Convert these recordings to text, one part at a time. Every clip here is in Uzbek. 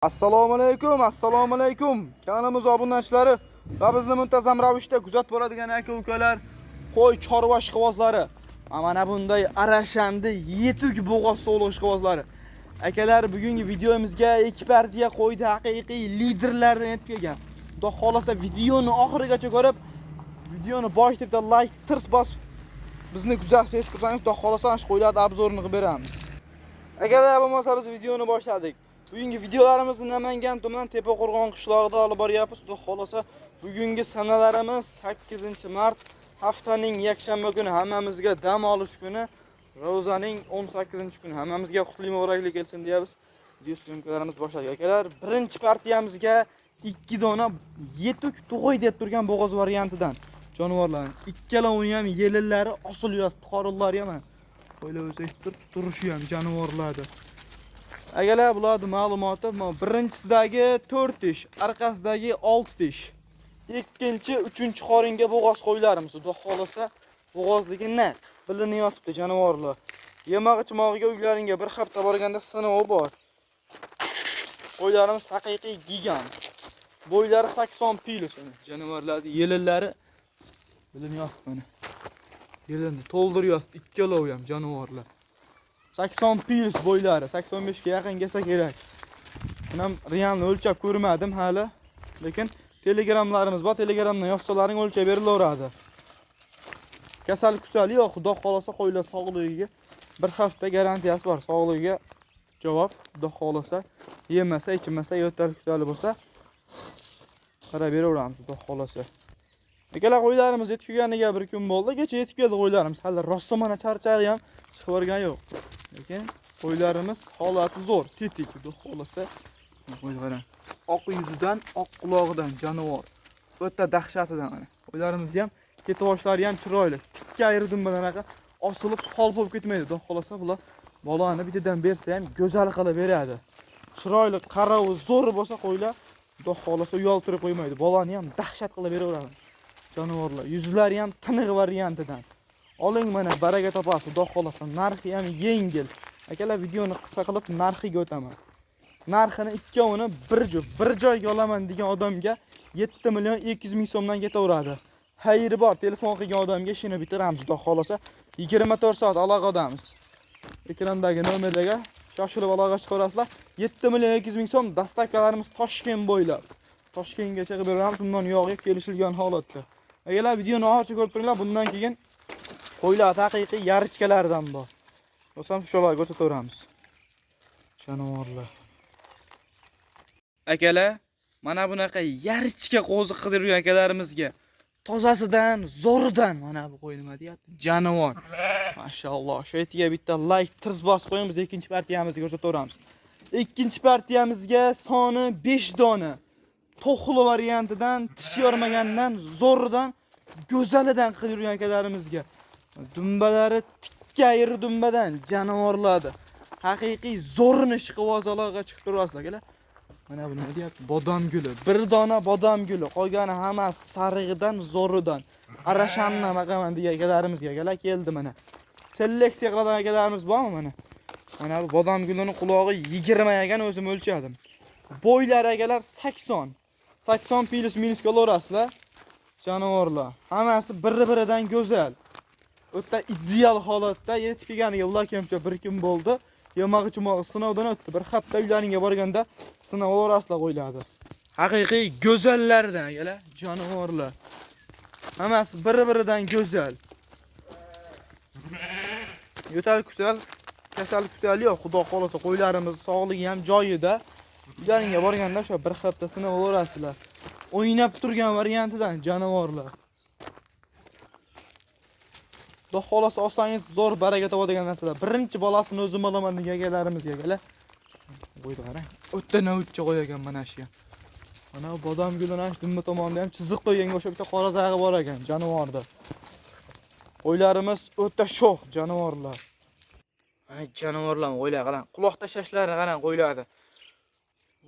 Assalomu alaykum. Kanalimiz obunachilari va bizni muntazam ravishda kuzatib boradigan aka-ukalar, qo'y chorva ishqibozlari. Mana bunday arashandi, yetuk bo'g'oz sog'liq ishqibozlari. Akalar, bugungi videomizga ikki partiya qo'yda haqiqiy liderlardan yetib kelgan. Xudo xolasa videoni oxirigacha ko'rib, videoni boshlab like tirs bosib bizni kuzatib tursangiz, xudo xolasa shu qo'ylarning obzorini qilib beramiz. Akalar, bo'lmasa biz videoni boshladik. Bugungi videolarimizni Namangan tumani Tepaqo'rg'on qishlog'ida olib boryapmiz. Xudo xolasa bugungi sanalarimiz 8-mart, haftaning yakshanba kuni, hammamizga dam olish kuni, Ro'zaning 18-kuni. Hammamizga qutli muboraklik kelsin deymiz. Video syomkalarimiz boshladik. Akalar, birinchi partiyamizga 2 dona yetuk tug'oy deb turgan bo'g'oz variantidan jonivorlar. Ikkalovini ham yelillari osilyapti, qorinlari ham. Qo'ylar o'sib turishi ham jonivorlardir. Agalar, bularning ma'lumoti birinchisidagi 4 tish, orqasidagi 6 tish. Ikkinchi, 3-chi qoringa bo'g'oz qo'ylarimiz. Xudo xolasa bo'g'ozligi naq bilinyapti jonivorlar. Yemoq-ichmog'iga uylaringga bir hafta borganda sinovi bor. Qo'ylarimiz haqiqiy gigant. Bo'ylari 80 kilo jonivorlarning yelillari bilinyapti mana. Yelini to'ldiryapti ikkalovi ham jonivorlar. 80 pils bo'ylari, 85 ga yaqin kelsa kerak. Men ham realni o'lchab ko'rmadim hali, lekin telegramlarimiz bor, telegramdan yozsalaring o'lchab berilaveradi. Kasal-kusali yo'q, xudo xolasa qo'ylar sog'ligiga bir hafta garantiyasi bor. Sog'ligiga javob, xudo xolasa yemasa, ichmasa, yo'tal-kusali bo'lsa qarab beraveramiz, xudo xolasa. Akalar, qo'ylarimiz yetib kelganiga bir kun bo'ldi. Kecha yetib keldi qo'ylarimiz. Hali rosa mana charchag'i ham chiqib o'rgan yo'q. Lekin qo'ylarimiz holati zo'r, tetik, xudo xolasa. Qo'ylar oq yuzidan, oq quloqidan jonivor. O'ta dahshatidan mana. Qo'ylarimiz ham ketiboshlari ham chiroyli. Tikka ayirdim bilan anaqa osilib sol bo'lib ketmaydi. Xudo xolasa bular bolani bitidan bersa ham go'zal qilib beradi. Chiroyli, qaravi zo'r bo'lsa qo'ylar, xudo xolasa uyaltirib qo'ymaydi. Bolani ham dahshat qilib beraveradi. Jonivorlar, yuzlari ham tiniq variantidan. Oling mana, baraka topasiz, xudo xolasa. Narxi ham yengil. Akalar, videoni qisqa qilib narxiga o'taman. Narxini ikkovini bir joyga olaman degan odamga 7 million 200 ming so'mdan ketaveradi. Xayri bor, telefon qilgan odamga ishini bitiramiz, xudo xolasa. 24 soat aloqadamiz. Ekrandagi nomerga shoshilib aloqa chiqarasizlar. 7 million 200 ming so'm dastavkalarimiz Toshkent bo'ylab. Toshkentgacha qilib beramiz, undan yo'g'iga kelishilgan holatda. Agalar, videoni oxirigacha ko'rib turinglar. Bundan keyin qo'ylar haqiqiy yarichkalardan bor. O'sam shularga ko'rsataveramiz. Jonivorlar. Akalar, mana bunaqa yarichka qo'ziq qilib yurgan akalarimizga tozasidan, zo'ridan mana bu qo'y nima deyapti? Jonivor. Mashalloh. Shu yerga bitta like tirs bosib qo'ying, biz ikkinchi partiyamizga ko'rsataveramiz. Ikkinchi partiyamizga soni 5 dona. To'xli variantidan, tish yormagandan, zo'ridan, go'zalidan qilib yurgan akalarimizga. Dumbalari tikka ayri dumbadan jonivorlardi. Haqiqiy zo'rini ishqibozlarga chiqib turasizlar, akalar. Mana bu nima deyapti? Bodom guli. Bir dona bodom guli. Qolgani hammasi sarig'idan, zo'ridan. Arashanni maqaman degan akalarimizga akalar keldi mana. Seleksiya qiladigan akalarimiz bormi mana? Mana bu bodom gulining qulog'i 20 ekan, o'zim o'lchadim. Bo'ylari akalar 80. 80 plus minus kelaverasizlar. Jonivorlar. Hammasi bir-biridan go'zal. O'ta ideal holatda yetib kelganiga ular kemcha bir kun bo'ldi. Yemoq-ichmoq sinovdan o'tdi. Bir hafta uylaringga borganda sinov olasizlar qo'ylardi. Haqiqiy go'zallardan akalar, jonivorlar. Hammasi bir-biridan go'zal. Yo'tal-kusal, kasal-kusal yo'q. Xudo xolasa qo'ylarimiz sog'ligi ham joyida. Uylaringga borganda shu bir hafta sinov olasizlar. O'ynab turgan variantidan jonivorlar. Xudo xolasa olsangiz zo'r baraka topadigan narsalar. Birinchi bolasini o'zim olaman degan akalarimizga akalar. Qo'ydi qarang. O'ta navutcha qo'ygan mana shu. Mana bodom gulining dumma tomonida ham chiziq qo'yganga o'sha bitta qora tag'i bor ekan jonivorda. Qo'ylarimiz o'ta sho'x jonivorlar. Ay jonivorlar, qo'ylar qarang. Quloq tashlashlari qarang qo'ylardi.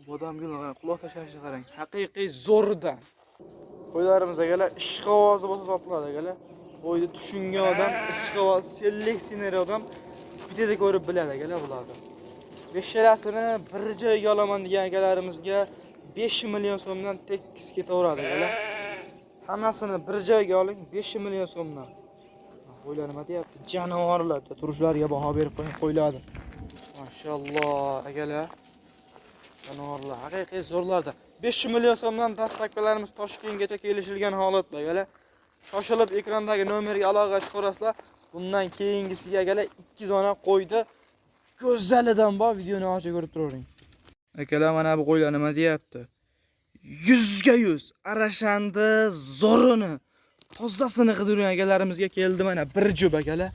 Bodom guli qarang, quloq tashlashini qarang. Haqiqiy zo'ridan. Qo'ylarimiz akalar ishqibozi bo'lsa sotiladi akalar. Qo'yni tushungan odam, ishqiboz, seleksioner odam bitada ko'rib biladi akalar bularni. beshalasini bir joyga olaman degan akalarimizga 5 million so'mdan tekis ketaveradi akalar. Hammasini bir joyga oling 5 million so'mdan. Qo'ylar nima deyapti? Janovorlar turishlariga baho berib qo'ying qo'yiladi. Mashalloh akalar. Janovorlar haqiqiy zo'rlarda. 5 million so'mdan dastlabkilarimiz Toshkentgacha kelishilgan holatda akalar. Shoshilib ekrandagi nomerga aloqa chiqarasizlar. Bundan keyingisiga akalar 2 dona qo'ydi. Go'zalidan bor videoni ochib ko'rib turavering. Akalar mana bu qo'ylar nima deyapti? 100 ga 100 arashandi zo'rini tozasini qidirgan akalarimizga keldi mana bir jo'b akalar.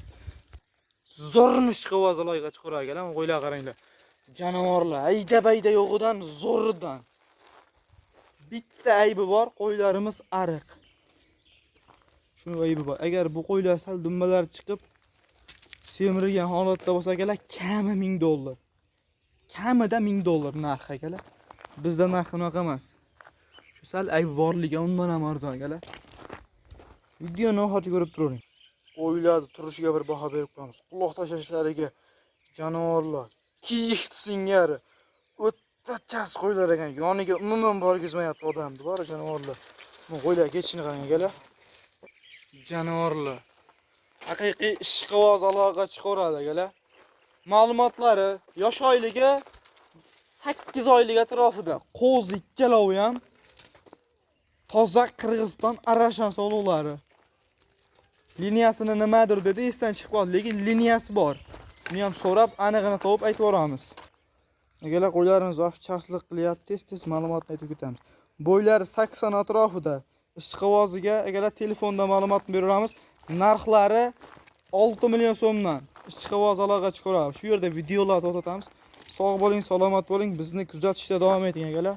Zo'rni ishqivoz loyiga chiqarar akalar. Qo'ylar qaranglar. Janovorlar ayda-bayda yo'g'idan zo'ridan. Bitta aybi bor, qo'ylarimiz ariq. Shuni aybi bor. Agar bu qo'ylar sal dumbalar chiqib semirgan holatda bo'lsa akalar, kami $1000. Kamida $1000 narxi akalar. Bizda narxi unaqa emas. Shu sal aybi borligi undan ham arzon akalar. Videoni oxirigacha ko'rib turing. Qo'ylarni turishiga bir baho berib qo'yamiz. Quloq tashlashlariga janovorlar, kiyik singari o'ttachas qo'ylar ekan. Yoniga umuman borgizmayapti odamni, bor janovorlar. Bu qo'ylar ketishini qarang akalar. Janovorlar. Haqiqiy ishqivoz aloqa chiqaradi akalar. Ma'lumotlari yosh oyligi 8 oylik atrofida. Qo'z ikkalovi ham toza Qirg'iziston Arashan sog'liqlari. Liniyasini nimadir dedi, esdan chiqib qoldi, lekin liniyasi bor. Buni ham so'rab, aniqini topib aytib beramiz. Akalar qo'ylarimiz vaqt charslik qilyapti, tez ma'lumotni aytib ketamiz. Bo'ylari 80 atrofida. Ishqivoziga akalar telefonda ma'lumot beramiz. Narxlari 6 million so'mdan. Ishqivoz aloqa chiqaramiz. Shu yerda videolar to'xtatamiz. Sog' bo'ling, salomat bo'ling. Bizni kuzatishda davom eting akalar.